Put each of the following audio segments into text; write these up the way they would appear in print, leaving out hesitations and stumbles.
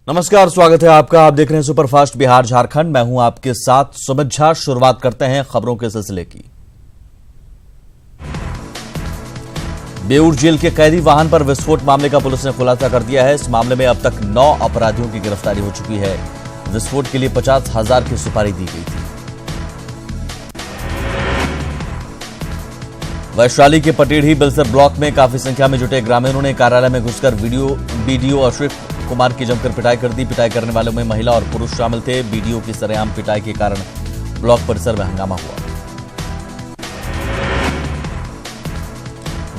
नमस्कार, स्वागत है आपका। आप देख रहे हैं सुपरफास्ट बिहार झारखंड। मैं हूं आपके साथ सुमित झा। शुरुआत करते हैं खबरों के सिलसिले की। बेऊर जेल के कैदी वाहन पर विस्फोट मामले का पुलिस ने खुलासा कर दिया है। इस मामले में अब तक 9 अपराधियों की गिरफ्तारी हो चुकी है। विस्फोट के लिए 50,000 की सुपारी दी गई थी। वैशाली के पटेढ़ी बिलसर ब्लॉक में काफी संख्या में जुटे ग्रामीणों ने कार्यालय में घुसकर बीडीओ अश्विक कुमार की जमकर पिटाई कर दी। पिटाई करने वालों में महिला और पुरुष शामिल थे। बीडीओ की सरेआम पिटाई के कारण ब्लॉक परिसर में हंगामा हुआ।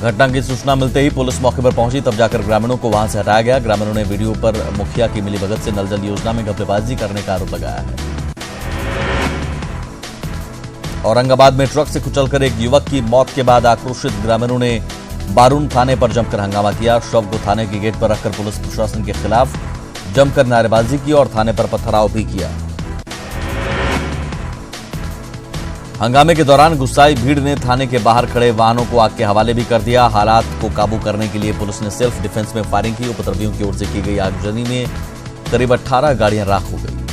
घटना की सूचना मिलते ही पुलिस मौके पर पहुंची, तब जाकर ग्रामीणों को वहां से हटाया गया। ग्रामीणों ने वीडियो पर मुखिया की मिलीभगत से नल जल योजना में घपलेबाजी करने का आरोप लगाया है। औरंगाबाद में ट्रक से कुचलकर एक युवक की मौत के बाद आक्रोशित ग्रामीणों ने बारून थाने पर जमकर हंगामा किया। शव को थाने के गेट पर रखकर पुलिस प्रशासन के खिलाफ जमकर नारेबाजी की और थाने पर पथराव भी किया। हंगामे के दौरान गुस्साई भीड़ ने थाने के बाहर खड़े वाहनों को आग के हवाले भी कर दिया। हालात को काबू करने के लिए पुलिस ने सेल्फ डिफेंस में फायरिंग की। उपद्रवियों की ओर से की गई आगजनी में करीब 18 गाड़ियां राख हो गई।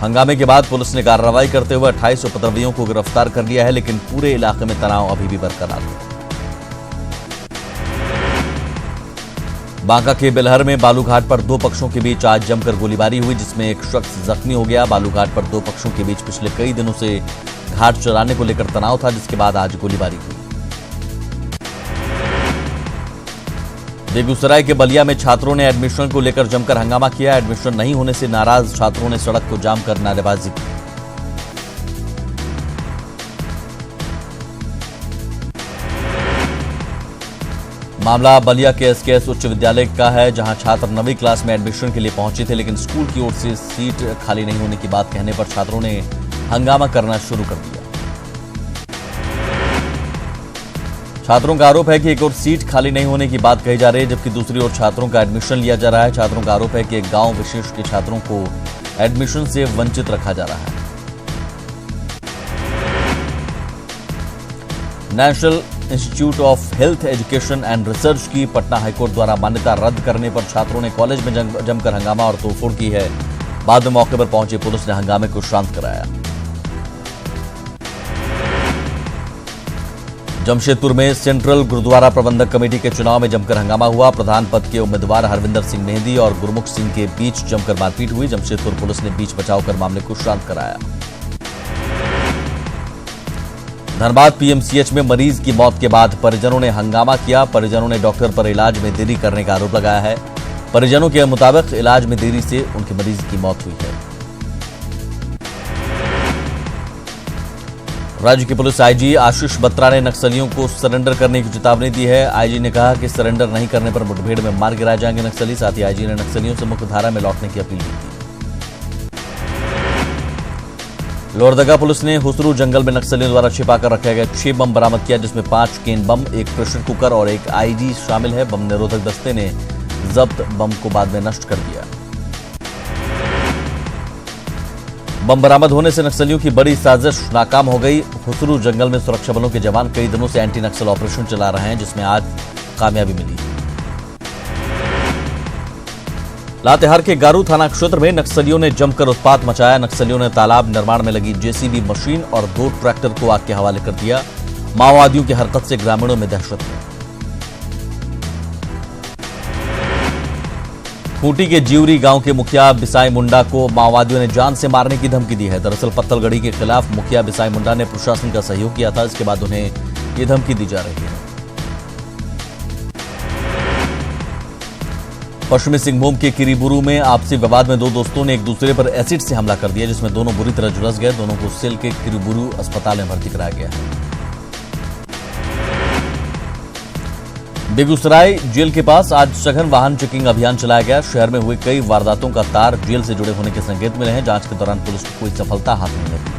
हंगामे के बाद पुलिस ने कार्रवाई करते हुए 28 उपद्रवियों को गिरफ्तार कर लिया है, लेकिन पूरे इलाके में तनाव अभी भी बरकरार है। बांका के बेलहर में बालूघाट पर 2 पक्षों के बीच आज जमकर गोलीबारी हुई, जिसमें एक शख्स जख्मी हो गया। बालूघाट पर 2 पक्षों के बीच पिछले कई दिनों से घाट चलाने को लेकर तनाव था, जिसके बाद आज गोलीबारी हुई। बेगूसराय के बलिया में छात्रों ने एडमिशन को लेकर जमकर हंगामा किया। एडमिशन नहीं होने से नाराज छात्रों ने सड़क को जाम कर नारेबाजी की। मामला बलिया के एसकेएस उच्च विद्यालय का है, जहां छात्र 9वीं क्लास में एडमिशन के लिए पहुंचे थे, लेकिन स्कूल की ओर से सीट खाली नहीं होने की बात कहने पर छात्रों ने हंगामा करना शुरू कर दिया। छात्रों का आरोप है कि एक ओर सीट खाली नहीं होने की बात कही जा रही है, जबकि दूसरी ओर छात्रों का एडमिशन लिया जा रहा है। छात्रों का आरोप है कि एक गांव विशेष के छात्रों को एडमिशन से वंचित रखा जा रहा है। National institute of health education and research की पटना हाईकोर्ट द्वारा मान्यता रद्द करने पर छात्रों ने कॉलेज में जमकर हंगामा और तोड़फोड़ की है। बाद में मौके पर पहुंची पुलिस ने हंगामे को शांत कराया। जमशेदपुर में सेंट्रल गुरुद्वारा प्रबंधक कमेटी के चुनाव में जमकर हंगामा हुआ। प्रधान पद के उम्मीदवार हरविंदर सिंह मेहंदी और गुरमुख सिंह के बीच जमकर मारपीट हुई। जमशेदपुर पुलिस ने बीच बचाव कर मामले को शांत कराया। धनबाद पीएमसीएच में मरीज की मौत के बाद परिजनों ने हंगामा किया। परिजनों ने डॉक्टर पर इलाज में देरी करने का आरोप लगाया है। परिजनों के मुताबिक इलाज में देरी से उनके मरीज की मौत हुई है। राज्य के पुलिस आईजी आशीष बत्रा ने नक्सलियों को सरेंडर करने की चेतावनी दी है। आईजी ने कहा कि सरेंडर नहीं करने पर मुठभेड़ में मार गिराए जाएंगे नक्सली। साथ ही आईजी ने नक्सलियों से मुख्य धारा में लौटने की अपील की। लोहरदगा पुलिस ने हुसरू जंगल में नक्सलियों द्वारा छिपाकर रखे गए 6 बम बरामद किया, जिसमें 5 केन बम, 1 प्रेशर कुकर और 1 आईडी शामिल है। बम निरोधक दस्ते ने जब्त बम को बाद में नष्ट कर दिया। बम बरामद होने से नक्सलियों की बड़ी साजिश नाकाम हो गई। हुसरू जंगल में सुरक्षा बलों के जवान कई दिनों से एंटी नक्सल ऑपरेशन चला रहे हैं, जिसमें आज कामयाबी मिली। लातेहार के गारू थाना क्षेत्र में नक्सलियों ने जमकर उत्पात मचाया। नक्सलियों ने तालाब निर्माण में लगी जेसीबी मशीन और 2 ट्रैक्टर को आग के हवाले कर दिया। माओवादियों की हरकत से ग्रामीणों में दहशत है। खूंटी के जिउरी गांव के मुखिया बिसाई मुंडा को माओवादियों ने जान से मारने की धमकी दी है। दरअसल पत्थलगढ़ी के खिलाफ मुखिया बिसाई मुंडा ने प्रशासन का सहयोग किया था। इसके बाद उन्हें ये धमकी दी जा रही है। पश्चिमी सिंहभूम के किरीबुरू में आपसी विवाद में 2 दोस्तों ने एक दूसरे पर एसिड से हमला कर दिया, जिसमें दोनों बुरी तरह झुलस गए। दोनों को सेल के किरीबुरू अस्पताल में भर्ती कराया गया है। बेगूसराय जेल के पास आज सघन वाहन चेकिंग अभियान चलाया गया। शहर में हुए कई वारदातों का तार जेल से जुड़े होने के संकेत मिले हैं। जांच के दौरान पुलिस को कोई सफलता हाथ नहीं लगी।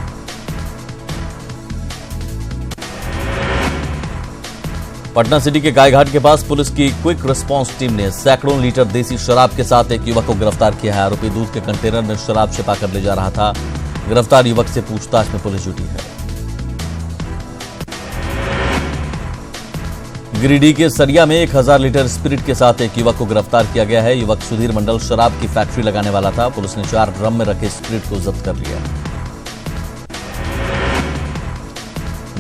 पटना सिटी के गायघाट के पास पुलिस की क्विक रिस्पांस टीम ने सैकड़ों लीटर देसी शराब के साथ एक युवक को गिरफ्तार किया है। आरोपी दूध के कंटेनर में शराब छिपाकर ले जा रहा था। गिरफ्तार युवक से पूछताछ में पुलिस जुटी है। गिरिडीह के सरिया में 1000 लीटर स्पिरिट के साथ एक युवक को गिरफ्तार किया गया है। युवक सुधीर मंडल शराब की फैक्ट्री लगाने वाला था। पुलिस ने 4 ड्रम में रखे स्पिरिट को जब्त कर लिया।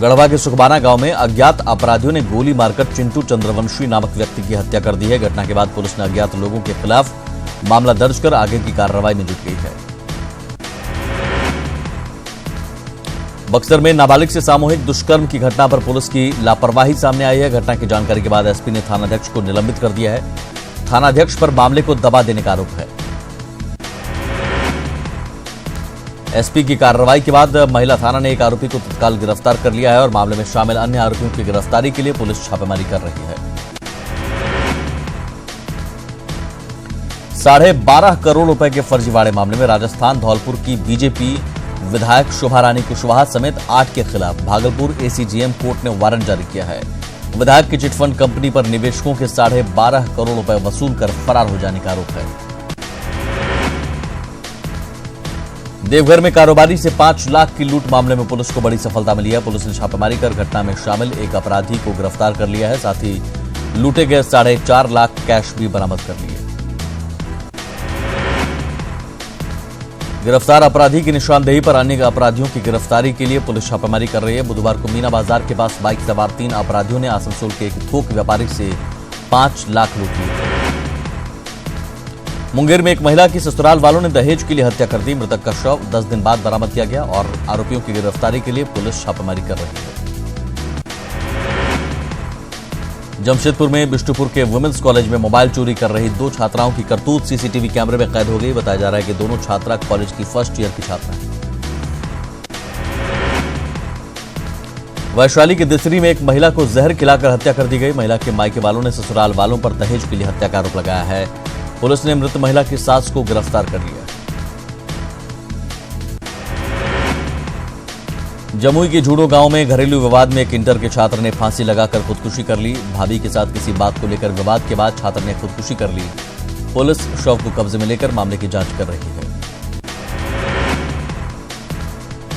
गढ़वा के सुखबाना गांव में अज्ञात अपराधियों ने गोली मारकर चिंटू चंद्रवंशी नामक व्यक्ति की हत्या कर दी है। घटना के बाद पुलिस ने अज्ञात लोगों के खिलाफ मामला दर्ज कर आगे की कार्रवाई में जुट गई है। बक्सर में नाबालिग से सामूहिक दुष्कर्म की घटना पर पुलिस की लापरवाही सामने आई है। घटना की जानकारी के बाद एसपी ने थानाध्यक्ष को निलंबित कर दिया है। थानाध्यक्ष पर मामले को दबा देने का आरोप है। एसपी की कार्रवाई के बाद महिला थाना ने एक आरोपी को तत्काल गिरफ्तार कर लिया है और मामले में शामिल अन्य आरोपियों की गिरफ्तारी के लिए पुलिस छापेमारी कर रही है। 12.5 करोड़ रुपए के फर्जीवाड़े मामले में राजस्थान धौलपुर की बीजेपी विधायक शोभा रानी कुशवाहा समेत 8 के खिलाफ भागलपुर एसीजेएम कोर्ट ने वारंट जारी किया है। विधायक की चिटफंड कंपनी पर निवेशकों के 12.5 करोड़ रुपए वसूल कर फरार हो जाने का आरोप है। देवघर में कारोबारी से 5 लाख की लूट मामले में पुलिस को बड़ी सफलता मिली है। पुलिस ने छापेमारी कर घटना में शामिल एक अपराधी को गिरफ्तार कर लिया है। साथ ही लूटे गए 4.5 लाख कैश भी बरामद कर लिए। गिरफ्तार अपराधी की निशानदेही पर अन्य अपराधियों की गिरफ्तारी के लिए पुलिस छापेमारी कर रही है। बुधवार को मीना बाजार के पास बाइक सवार 3 अपराधियों ने आसनसोल के एक थोक व्यापारी से 5 लाख लूट लिए। मुंगेर में एक महिला की ससुराल वालों ने दहेज के लिए हत्या कर दी। मृतक का शव 10 दिन बाद बरामद किया गया और आरोपियों की गिरफ्तारी के लिए पुलिस छापेमारी कर रही है। जमशेदपुर में बिष्टुपुर के वुमेन्स कॉलेज में मोबाइल चोरी कर रही 2 छात्राओं की करतूत सीसीटीवी कैमरे में कैद हो गई। बताया जा रहा है कि दोनों छात्रा कॉलेज की फर्स्ट ईयर की छात्रा हैं। वैशाली के दिसरी में एक महिला को जहर खिलाकर हत्या कर दी गई। महिला के मायके वालों ने ससुराल वालों पर दहेज के लिए हत्या का आरोप लगाया है। पुलिस ने मृत महिला की सास को गिरफ्तार कर लिया। जमुई के झूड़ो गांव में घरेलू विवाद में एक इंटर के छात्र ने फांसी लगाकर खुदकुशी कर ली। भाभी के साथ किसी बात को लेकर विवाद के बाद छात्र ने खुदकुशी कर ली। पुलिस शव को कब्जे में लेकर मामले की जांच कर रही है।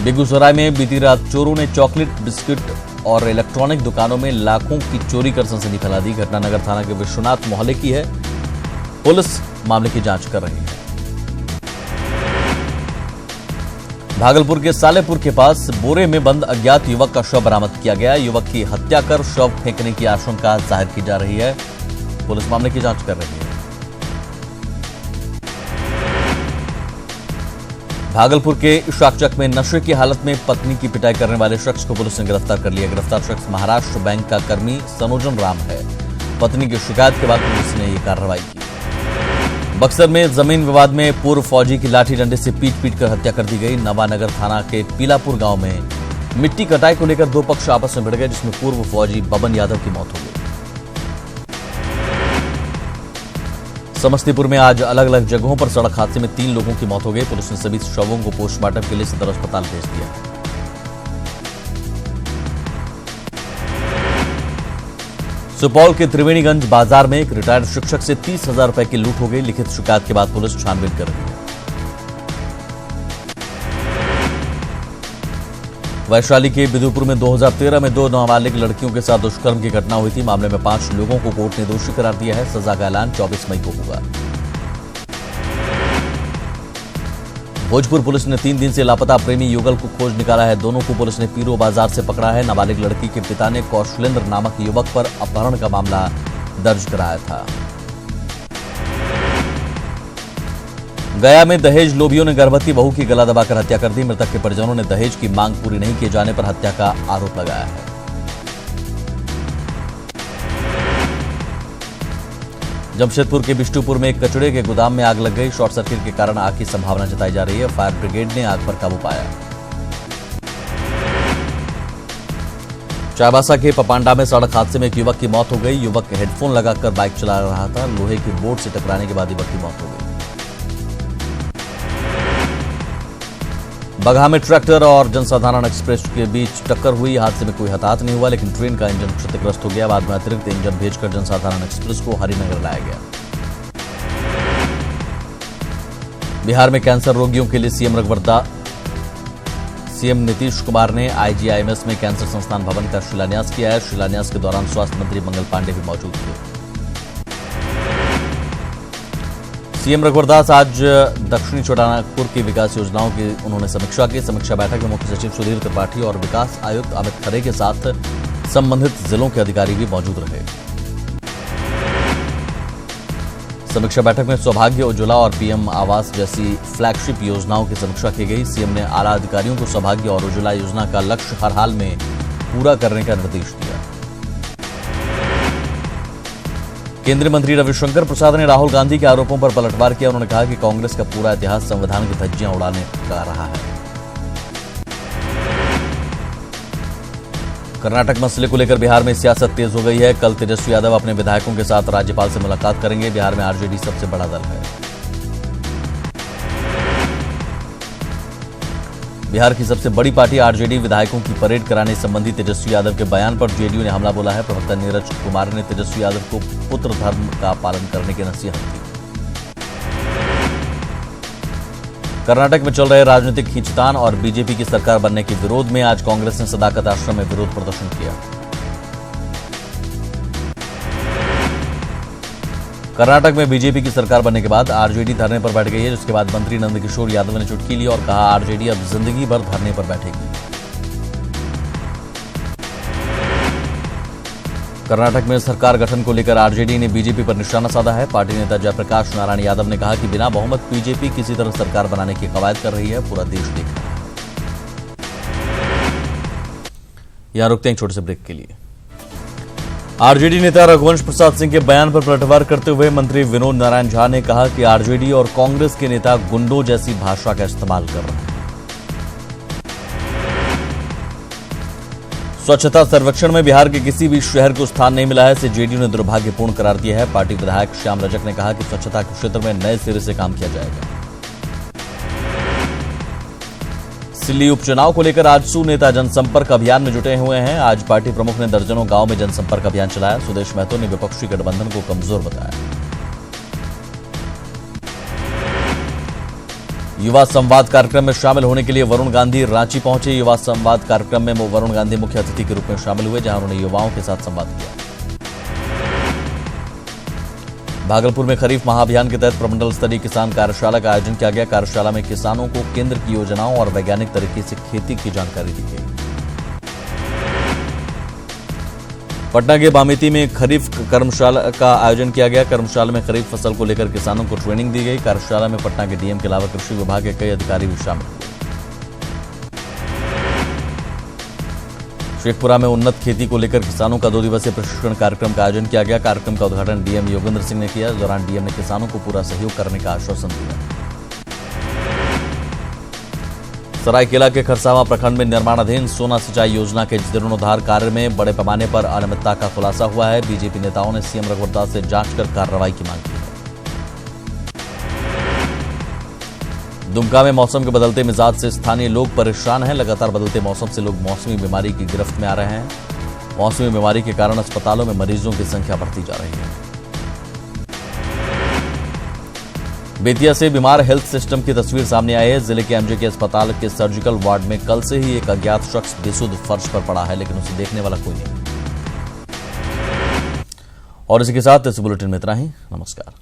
बेगूसराय में बीती रात चोरों ने चॉकलेट, बिस्किट और इलेक्ट्रॉनिक दुकानों में लाखों की चोरी कर सनसनी फैला दी। घटना नगर थाना के विश्वनाथ मोहल्ले की है। पुलिस मामले की जांच कर रही है। भागलपुर के सालेपुर के पास बोरे में बंद अज्ञात युवक का शव बरामद किया गया। युवक की हत्या कर शव फेंकने की आशंका जाहिर की जा रही है। पुलिस मामले की जांच कर रही है। भागलपुर के शाकचक में नशे की हालत में पत्नी की पिटाई करने वाले शख्स को पुलिस ने गिरफ्तार कर लिया। गिरफ्तार शख्स महाराष्ट्र बैंक का कर्मी सनोजन राम है। पत्नी की शिकायत के बाद पुलिस ने यह कार्रवाई की। बक्सर में जमीन विवाद में पूर्व फौजी की लाठी डंडे से पीट कर हत्या कर दी गई। नवानगर थाना के पीलापुर गांव में मिट्टी कटाई को लेकर 2 पक्ष आपस में भिड़ गए, जिसमें पूर्व फौजी बबन यादव की मौत हो गई। समस्तीपुर में आज अलग अलग जगहों पर सड़क हादसे में 3 लोगों की मौत हो गई। पुलिस ने सभी शवों को पोस्टमार्टम के लिए सदर अस्पताल भेज दिया। सुपौल के त्रिवेणीगंज बाजार में एक रिटायर्ड शिक्षक से 30,000 रुपए की लूट हो गई। लिखित शिकायत के बाद पुलिस छानबीन कर रही है। वैशाली के बिदुपुर में 2013 में 2 नाबालिग लड़कियों के साथ दुष्कर्म की घटना हुई थी। मामले में 5 लोगों को कोर्ट ने दोषी करार दिया है। सजा का ऐलान 24 मई को होगा। भोजपुर पुलिस ने 3 दिन से लापता प्रेमी युगल को खोज निकाला है। दोनों को पुलिस ने पीरो बाजार से पकड़ा है। नाबालिग लड़की के पिता ने कौशलेंद्र नामक युवक पर अपहरण का मामला दर्ज कराया था। गया में दहेज लोभियों ने गर्भवती बहू की गला दबाकर हत्या कर दी। मृतक के परिजनों ने दहेज की मांग पूरी नहीं किए जाने पर हत्या का आरोप लगाया है। जमशेदपुर के बिष्टुपुर में एक कचड़े के गोदाम में आग लग गई। शॉर्ट सर्किट के कारण आग की संभावना जताई जा रही है। फायर ब्रिगेड ने आग पर काबू पाया। चाईबासा के पपांडा में सड़क हादसे में एक युवक की मौत हो गई। युवक हेडफोन लगाकर बाइक चला रहा था। लोहे की बोर्ड से टकराने के बाद युवक की मौत हो गई। बगहा में ट्रैक्टर और जनसाधारण एक्सप्रेस के बीच टक्कर हुई। हादसे में कोई हताहत नहीं हुआ, लेकिन ट्रेन का इंजन क्षतिग्रस्त हो गया। बाद में अतिरिक्त इंजन भेजकर जनसाधारण एक्सप्रेस को हरिनगर लाया गया। बिहार में कैंसर रोगियों के लिए सीएम नीतीश कुमार ने आईजीआईएमएस में कैंसर संस्थान भवन का शिलान्यास किया है। शिलान्यास के दौरान स्वास्थ्य मंत्री मंगल पांडे भी मौजूद थे। सीएम रघुवरदास आज दक्षिणी छोटानागपुर की विकास योजनाओं की उन्होंने समीक्षा की। समीक्षा बैठक में मुख्य सचिव सुधीर त्रिपाठी और विकास आयुक्त अमित खरे के साथ संबंधित जिलों के अधिकारी भी मौजूद रहे। समीक्षा बैठक में सौभाग्य उज्ज्वला और पीएम आवास जैसी फ्लैगशिप योजनाओं की समीक्षा की गई। सीएम ने आला अधिकारियों को सौभाग्य और उज्ज्वला योजना का लक्ष्य हर हाल में पूरा करने का निर्देश दिया। केंद्रीय मंत्री रविशंकर प्रसाद ने राहुल गांधी के आरोपों पर पलटवार किया। उन्होंने कहा कि कांग्रेस का पूरा इतिहास संविधान की धज्जियां उड़ाने का रहा है। कर्नाटक मसले को लेकर बिहार में सियासत तेज हो गई है। कल तेजस्वी यादव अपने विधायकों के साथ राज्यपाल से मुलाकात करेंगे। बिहार में आरजेडी सबसे बड़ा दल है। बिहार की सबसे बड़ी पार्टी आरजेडी विधायकों की परेड कराने संबंधी तेजस्वी यादव के बयान पर जेडीयू ने हमला बोला है। प्रवक्ता नीरज कुमार ने तेजस्वी यादव को पुत्र धर्म का पालन करने की नसीहत दी। कर्नाटक में चल रहे राजनीतिक खींचतान और बीजेपी की सरकार बनने के विरोध में आज कांग्रेस ने सदाकत आश्रम में विरोध प्रदर्शन किया। कर्नाटक में बीजेपी की सरकार बनने के बाद आरजेडी धरने पर बैठ गई है, जिसके बाद मंत्री नंदकिशोर यादव ने चुटकी ली और कहा आरजेडी अब जिंदगी भर धरने पर बैठेगी। कर्नाटक में सरकार गठन को लेकर आरजेडी ने बीजेपी पर निशाना साधा है। पार्टी नेता जयप्रकाश नारायण यादव ने कहा कि बिना बहुमत बीजेपी किसी तरह सरकार बनाने की कवायद कर रही है, पूरा देश देख रहा है। यहां रुकते हैं छोटे से ब्रेक के लिए। आरजेडी नेता रघुवंश प्रसाद सिंह के बयान पर पलटवार करते हुए मंत्री विनोद नारायण झा ने कहा कि आरजेडी और कांग्रेस के नेता गुंडों जैसी भाषा का इस्तेमाल कर रहे हैं। स्वच्छता सर्वेक्षण में बिहार के किसी भी शहर को स्थान नहीं मिला है, इसे जेडीयू ने दुर्भाग्यपूर्ण करार दिया है। पार्टी विधायक श्याम रजक ने कहा कि स्वच्छता के क्षेत्र में नए सिरे से काम किया जाएगा। सिल्ली उपचुनाव को लेकर आजसू नेता जनसंपर्क अभियान में जुटे हुए हैं। आज पार्टी प्रमुख ने दर्जनों गांव में जनसंपर्क अभियान चलाया। सुदेश महतो ने विपक्षी गठबंधन को कमजोर बताया। युवा संवाद कार्यक्रम में शामिल होने के लिए वरुण गांधी रांची पहुंचे। युवा संवाद कार्यक्रम में वरुण गांधी मुख्य अतिथि के रूप में शामिल हुए, जहां उन्होंने युवाओं के साथ संवाद किया। भागलपुर में खरीफ महाअभियान के तहत प्रमंडल स्तरीय किसान कार्यशाला का आयोजन किया गया। कार्यशाला में किसानों को केंद्र की योजनाओं और वैज्ञानिक तरीके से खेती की जानकारी दी गई। पटना के बामेती में खरीफ कर्मशाला का आयोजन किया गया। कर्मशाला में खरीफ फसल को लेकर किसानों को ट्रेनिंग दी गई। कार्यशाला में पटना के डीएम के अलावा कृषि विभाग के कई अधिकारी भी शामिल हुए। शेखपुरा में उन्नत खेती को लेकर किसानों का 2 दिवसीय प्रशिक्षण कार्यक्रम का आयोजन किया गया। कार्यक्रम का उद्घाटन डीएम योगेंद्र सिंह ने किया। इस दौरान डीएम ने किसानों को पूरा सहयोग करने का आश्वासन दिया। सरायकेला के खरसावां प्रखंड में निर्माणाधीन सोना सिंचाई योजना के जीर्णोद्धार कार्य में बड़े पैमाने पर अनियमितता का खुलासा हुआ है। बीजेपी नेताओं ने सीएम रघुवरदास से जांच कर कार्रवाई की मांग की है। दुमका में मौसम के बदलते मिजाज से स्थानीय लोग परेशान हैं। लगातार बदलते मौसम से लोग मौसमी बीमारी की गिरफ्त में आ रहे हैं। मौसमी बीमारी के कारण अस्पतालों में मरीजों की संख्या बढ़ती जा रही है। बेतिया से बीमार हेल्थ सिस्टम की तस्वीर सामने आई है। जिले के एमजे के अस्पताल के सर्जिकल वार्ड में कल से ही एक अज्ञात शख्स बेसुध फर्श पर पड़ा है, लेकिन उसे देखने वाला कोई नहीं। और इसी के साथ इस बुलेटिन में इतना ही। नमस्कार।